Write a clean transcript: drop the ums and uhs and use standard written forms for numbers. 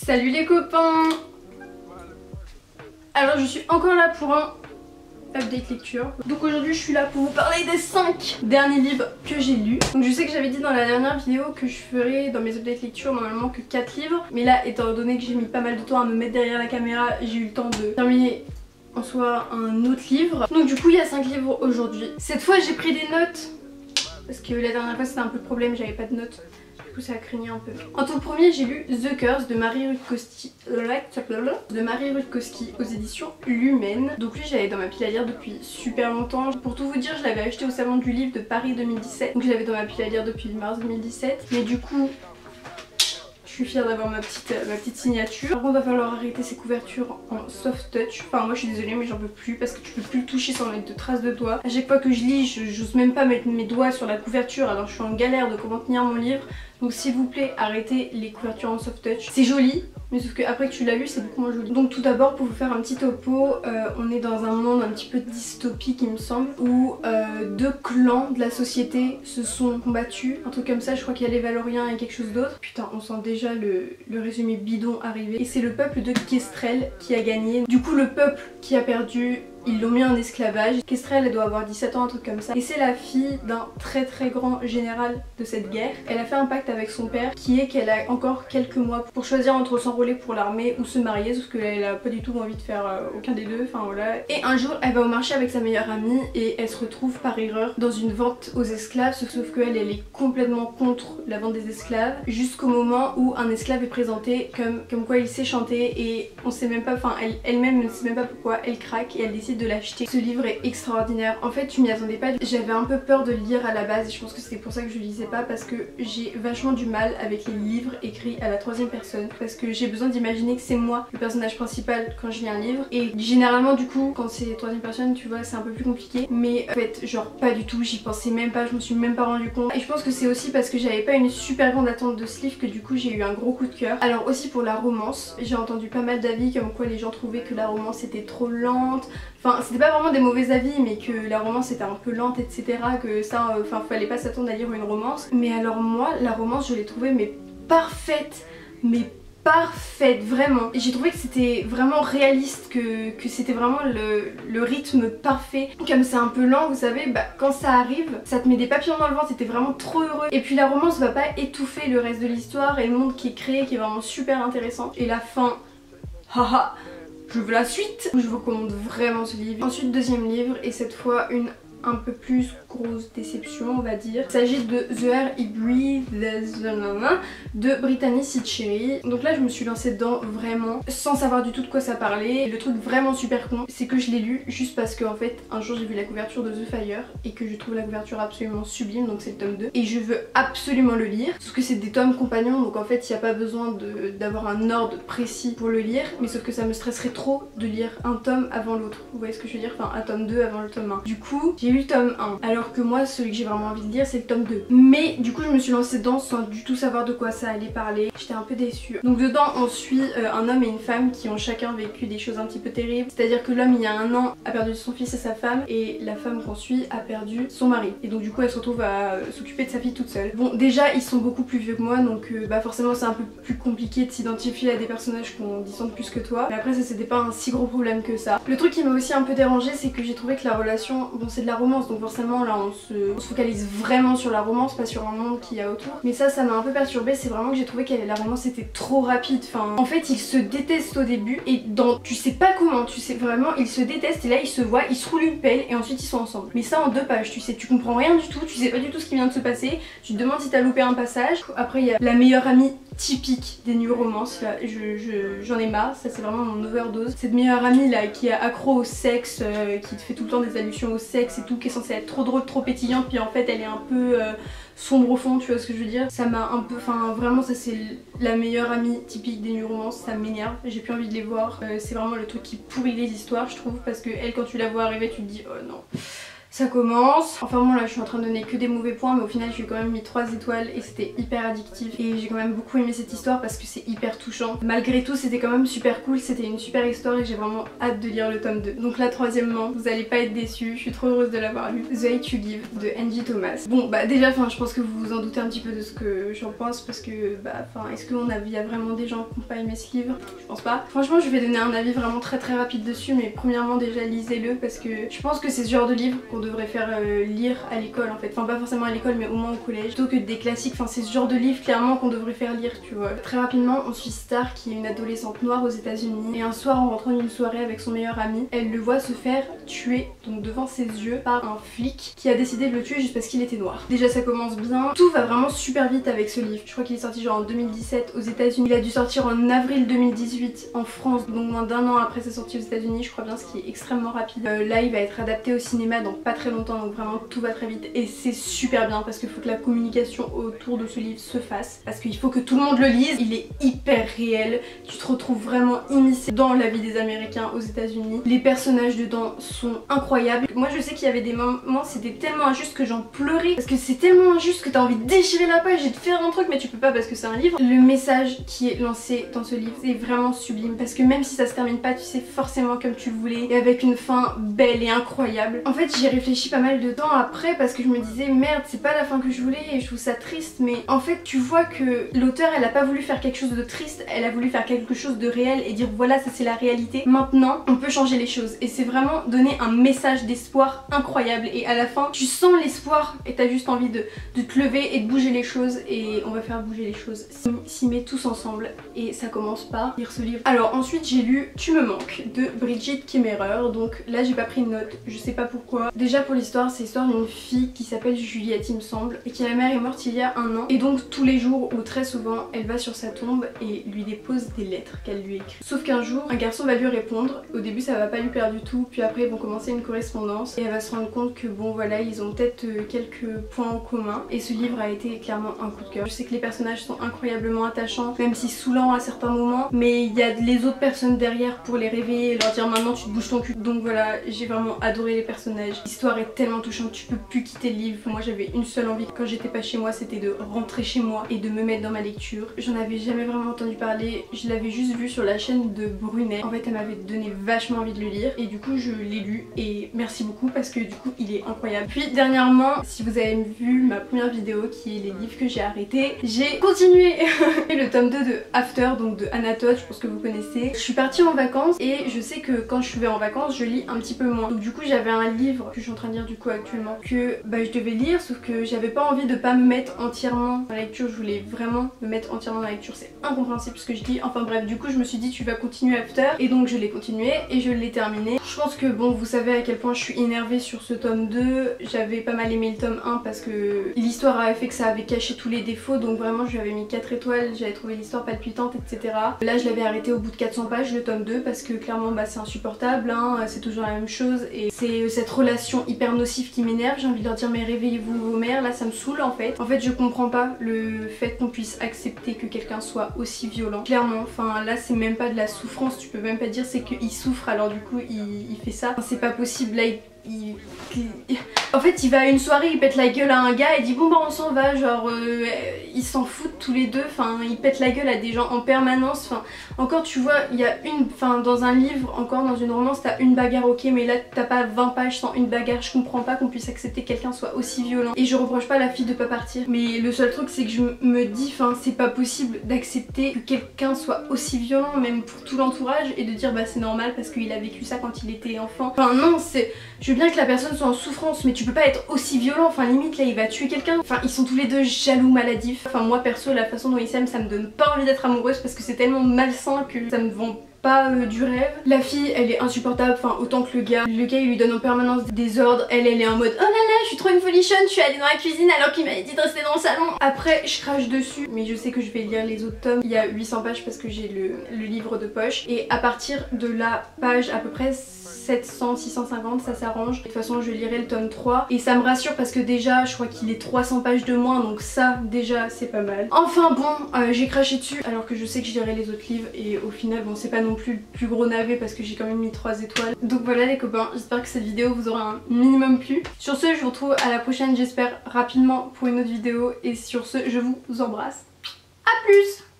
Salut les copains! Alors je suis encore là pour un update lecture. Donc aujourd'hui je suis là pour vous parler des 5 derniers livres que j'ai lus. Donc je sais que j'avais dit dans la dernière vidéo que je ferais dans mes updates lecture normalement que 4 livres. Mais là étant donné que j'ai mis pas mal de temps à me mettre derrière la caméra, j'ai eu le temps de terminer en soi un autre livre. Donc du coup il y a 5 livres aujourd'hui. Cette fois j'ai pris des notes. Parce que la dernière fois c'était un peu le problème, j'avais pas de notes. Du coup ça a craigné un peu. En tout premier j'ai lu The Curse de Marie Rutkowski aux éditions Lumen. Donc lui j'avais dans ma pile à lire depuis super longtemps. Pour tout vous dire je l'avais acheté au salon du livre de Paris 2017. Donc je l'avais dans ma pile à lire depuis mars 2017. Mais du coup je suis fière d'avoir ma petite signature. Par contre il va falloir arrêter ces couvertures en soft touch. Enfin moi je suis désolée mais j'en peux plus parce que tu peux plus le toucher sans mettre de traces de doigts. À chaque fois que je lis j'ose même pas mettre mes doigts sur la couverture alors je suis en galère de comment tenir mon livre. Donc s'il vous plaît arrêtez les couvertures en soft touch. C'est joli mais sauf que après que tu l'as lu c'est beaucoup moins joli. Donc tout d'abord pour vous faire un petit topo, on est dans un monde un petit peu dystopique il me semble, où deux clans de la société se sont combattus, un truc comme ça. Je crois qu'il y a les Valoriens et quelque chose d'autre. Putain on sent déjà le résumé bidon arriver. Et c'est le peuple de Kestrel qui a gagné. Du coup le peuple qui a perdu, ils l'ont mis en esclavage. Kestrel elle doit avoir 17 ans, un truc comme ça. Et c'est la fille d'un très très grand général de cette guerre. Elle a fait un pacte avec son père qui est qu'elle a encore quelques mois pour choisir entre s'enrôler pour l'armée ou se marier. Sauf qu'elle a pas du tout envie de faire aucun des deux, enfin voilà. Et un jour elle va au marché avec sa meilleure amie et elle se retrouve par erreur dans une vente aux esclaves. Sauf qu'elle est complètement contre la vente des esclaves. Jusqu'au moment où un esclave est présenté comme quoi il sait chanter et on sait même pas, enfin elle-même ne sait même pas pourquoi, elle craque et elle décide de l'acheter. Ce livre est extraordinaire. En fait tu m'y attendais pas. J'avais un peu peur de le lire à la base et je pense que c'était pour ça que je le lisais pas, parce que j'ai vachement du mal avec les livres écrits à la troisième personne, parce que j'ai besoin d'imaginer que c'est moi le personnage principal quand je lis un livre. Et généralement du coup quand c'est troisième personne tu vois c'est un peu plus compliqué, mais en fait genre pas du tout, j'y pensais même pas, je me suis même pas rendu compte. Et je pense que c'est aussi parce que j'avais pas une super grande attente de ce livre que du coup j'ai eu un gros coup de cœur. Alors aussi pour la romance, j'ai entendu pas mal d'avis comme quoi les gens trouvaient que la romance était trop lente. Enfin c'était pas vraiment des mauvais avis mais que la romance était un peu lente etc, que ça enfin fallait pas s'attendre à lire une romance. Mais alors moi la romance je l'ai trouvée mais parfaite, mais parfaite vraiment. Et j'ai trouvé que c'était vraiment réaliste, que c'était vraiment le rythme parfait. Comme c'est un peu lent vous savez, bah quand ça arrive ça te met des papillons dans le ventre, c'était vraiment trop heureux. Et puis la romance va pas étouffer le reste de l'histoire et le monde qui est créé qui est vraiment super intéressant. Et la fin, haha, je veux la suite. Je vous recommande vraiment ce livre. Ensuite deuxième livre et cette fois une un peu plus grosse déception on va dire. Il s'agit de The Air He Breathes de Brittany Sitcheri. Donc là je me suis lancée dedans vraiment sans savoir du tout de quoi ça parlait. Et le truc vraiment super con c'est que je l'ai lu juste parce que en fait un jour j'ai vu la couverture de The Fire et que je trouve la couverture absolument sublime, donc c'est le tome 2 et je veux absolument le lire. Sauf que c'est des tomes compagnons donc en fait il n'y a pas besoin d'avoir un ordre précis pour le lire, mais sauf que ça me stresserait trop de lire un tome avant l'autre, vous voyez ce que je veux dire, enfin un tome 2 avant le tome 1. Du coup j'ai lu le tome 1 alors que moi celui que j'ai vraiment envie de lire c'est le tome 2. Mais du coup je me suis lancée dedans sans du tout savoir de quoi ça allait parler. J'étais un peu déçue. Donc dedans on suit un homme et une femme qui ont chacun vécu des choses un petit peu terribles. C'est à dire que l'homme il y a un an a perdu son fils et sa femme, et la femme qu'on suit a perdu son mari. Et donc du coup elle se retrouve à s'occuper de sa fille toute seule. Bon déjà ils sont beaucoup plus vieux que moi donc bah forcément c'est un peu plus compliqué de s'identifier à des personnages qui ont 10 ans de plus que toi. Mais après ça c'était pas un si gros problème que ça. Le truc qui m'a aussi un peu dérangée c'est que j'ai trouvé que la relation, bon c'est de la romance donc forcément là on se focalise vraiment sur la romance, pas sur un monde qu'il y a autour. Mais ça m'a un peu perturbée, c'est vraiment que j'ai trouvé que la romance était trop rapide. Enfin en fait ils se détestent au début et dans tu sais pas comment, tu sais vraiment ils se détestent et là ils se voient, ils se roulent une pelle et ensuite ils sont ensemble. Mais ça en 2 pages, tu sais, tu comprends rien du tout, tu sais pas du tout ce qui vient de se passer, tu te demandes si t'as loupé un passage. Après il y a la meilleure amie typique des new romances, là j'en ai marre, ça c'est vraiment mon overdose. Cette meilleure amie là qui est accro au sexe, qui te fait tout le temps des allusions au sexe et tout, qui est censée être trop drôle, trop pétillante, puis en fait elle est un peu sombre au fond, tu vois ce que je veux dire. Ça m'a un peu, enfin vraiment ça c'est la meilleure amie typique des new romances, ça m'énerve, j'ai plus envie de les voir. C'est vraiment le truc qui pourrit les histoires je trouve, parce que elle quand tu la vois arriver tu te dis oh non. Ça commence. Enfin bon là je suis en train de donner que des mauvais points, mais au final j'ai quand même mis 3 étoiles et c'était hyper addictif. Et j'ai quand même beaucoup aimé cette histoire parce que c'est hyper touchant. Malgré tout c'était quand même super cool, c'était une super histoire et j'ai vraiment hâte de lire le tome 2. Donc là troisièmement, vous allez pas être déçus, je suis trop heureuse de l'avoir lu. The Hate You Give de Angie Thomas. Bon bah déjà je pense que vous vous en doutez un petit peu de ce que j'en pense parce que bah est-ce qu'il y a vraiment des gens qui n'ont pas aimé ce livre? Je pense pas. Franchement je vais donner un avis vraiment très rapide dessus, mais premièrement déjà lisez-le parce que je pense que c'est ce genre de livre qu'on devrait faire lire à l'école en fait. Enfin pas forcément à l'école mais au moins au collège. Plutôt que des classiques, enfin c'est ce genre de livre clairement qu'on devrait faire lire, tu vois. Très rapidement on suit Star qui est une adolescente noire aux États-Unis et un soir en rentrant d'une soirée avec son meilleur ami, elle le voit se faire tuer donc devant ses yeux par un flic qui a décidé de le tuer juste parce qu'il était noir. Déjà ça commence bien, tout va vraiment super vite avec ce livre. Je crois qu'il est sorti genre en 2017 aux États-Unis, il a dû sortir en avril 2018 en France, donc moins d'un an après sa sortie aux États-Unis, je crois bien, ce qui est extrêmement rapide. Là il va être adapté au cinéma dans pas très longtemps, donc vraiment tout va très vite et c'est super bien parce qu'il faut que la communication autour de ce livre se fasse, parce qu'il faut que tout le monde le lise. Il est hyper réel, tu te retrouves vraiment immiscé dans la vie des Américains aux États-Unis. Les personnages dedans sont incroyables. Moi je sais qu'il y avait des moments c'était tellement injuste que j'en pleurais parce que c'est tellement injuste que t'as envie de déchirer la page et de faire un truc mais tu peux pas parce que c'est un livre. Le message qui est lancé dans ce livre c'est vraiment sublime parce que même si ça se termine pas, tu sais forcément comme tu le voulais et avec une fin belle et incroyable. En fait j'y ai réfléchi pas mal de temps après parce que je me disais merde c'est pas la fin que je voulais et je trouve ça triste, mais en fait tu vois que l'auteur elle a pas voulu faire quelque chose de triste, elle a voulu faire quelque chose de réel et dire voilà ça c'est la réalité, maintenant on peut changer les choses, et c'est vraiment donner un message d'espoir incroyable et à la fin tu sens l'espoir et t'as juste envie de te lever et de bouger les choses, et on va faire bouger les choses. S'y met tous ensemble et ça commence par lire ce livre. Alors ensuite j'ai lu Tu me manques de Bridget Kemmerer, donc là j'ai pas pris de note, je sais pas pourquoi. Déjà pour l'histoire, c'est l'histoire d'une fille qui s'appelle Juliette il me semble et qui la mère est morte il y a 1 an, et donc tous les jours ou très souvent elle va sur sa tombe et lui dépose des lettres qu'elle lui écrit. Sauf qu'un jour un garçon va lui répondre, au début ça va pas lui plaire du tout, puis après ils vont commencer une correspondance et elle va se rendre compte que bon voilà ils ont peut-être quelques points en commun, et ce livre a été clairement un coup de cœur. Je sais que les personnages sont incroyablement attachants, même si saoulants à certains moments, mais il y a les autres personnes derrière pour les réveiller et leur dire maintenant tu te bouges ton cul. Donc voilà, j'ai vraiment adoré les personnages. L'histoire est tellement touchante, tu peux plus quitter le livre. Moi j'avais une seule envie quand j'étais pas chez moi, c'était de rentrer chez moi et de me mettre dans ma lecture. J'en avais jamais vraiment entendu parler, je l'avais juste vu sur la chaîne de Brunet. En fait elle m'avait donné vachement envie de le lire et du coup je l'ai lu et merci beaucoup parce que du coup il est incroyable. Puis dernièrement, si vous avez vu ma première vidéo qui est les livres que j'ai arrêtés, j'ai continué le tome 2 de After, donc de Anatole, je pense que vous connaissez. Je suis partie en vacances et je sais que quand je vais en vacances je lis un petit peu moins, donc du coup j'avais un livre que je suis en train de lire du coup actuellement que je devais lire, sauf que j'avais pas envie de pas me mettre entièrement dans la lecture, je voulais vraiment me mettre entièrement dans la lecture, c'est incompréhensible ce que je dis, enfin bref, du coup je me suis dit tu vas continuer After, et donc je l'ai continué et je l'ai terminé. Je pense que bon vous savez à quel point je suis énervée sur ce tome 2, j'avais pas mal aimé le tome 1 parce que l'histoire avait fait que ça avait caché tous les défauts, donc vraiment je lui avais mis 4 étoiles, j'avais trouvé l'histoire palpitante etc. Là je l'avais arrêté au bout de 400 pages le tome 2 parce que clairement c'est insupportable, hein, c'est toujours la même chose et c'est cette relation hyper nocive qui m'énerve. J'ai envie de leur dire mais réveillez-vous vos mères, là ça me saoule en fait. En fait je comprends pas le fait qu'on puisse accepter que quelqu'un soit aussi violent, clairement, enfin là c'est même pas de la souffrance, tu peux même pas dire c'est qu'il souffre alors du coup il fait ça, enfin, c'est pas possible. Là en fait il va à une soirée, il pète la gueule à un gars et dit bon bah on s'en va, genre ils s'en foutent tous les deux, enfin il pète la gueule à des gens en permanence, enfin encore tu vois il y a dans un livre, encore dans une romance t'as une bagarre ok, mais là t'as pas 20 pages sans une bagarre, je comprends pas qu'on puisse accepter que quelqu'un soit aussi violent, et je reproche pas à la fille de pas partir, mais le seul truc c'est que je me dis enfin c'est pas possible d'accepter que quelqu'un soit aussi violent même pour tout l'entourage et de dire bah c'est normal parce qu'il a vécu ça quand il était enfant, enfin non, c'est, je veux bien que la personne soit en souffrance mais tu peux pas être aussi violent, enfin limite là il va tuer quelqu'un, enfin ils sont tous les deux jaloux maladifs, enfin moi perso la façon dont ils s'aiment ça me donne pas envie d'être amoureuse parce que c'est tellement malsain que ça me vend pas du rêve. La fille elle est insupportable, enfin autant que le gars il lui donne en permanence des ordres, elle est en mode oh là là je suis trop une folichonne, je suis allée dans la cuisine alors qu'il m'avait dit de rester dans le salon. Après je crache dessus mais je sais que je vais lire les autres tomes, il y a 800 pages parce que j'ai le livre de poche, et à partir de la page à peu près 700, 650 ça s'arrange. De toute façon je lirai le tome 3 et ça me rassure parce que déjà je crois qu'il est 300 pages de moins, donc ça déjà c'est pas mal. Enfin bon j'ai craché dessus alors que je sais que je lirai les autres livres et au final bon c'est pas non non plus le plus gros navet parce que j'ai quand même mis 3 étoiles. Donc voilà les copains, j'espère que cette vidéo vous aura un minimum plu. Sur ce, je vous retrouve à la prochaine, j'espère rapidement pour une autre vidéo. Et sur ce, je vous embrasse. A plus!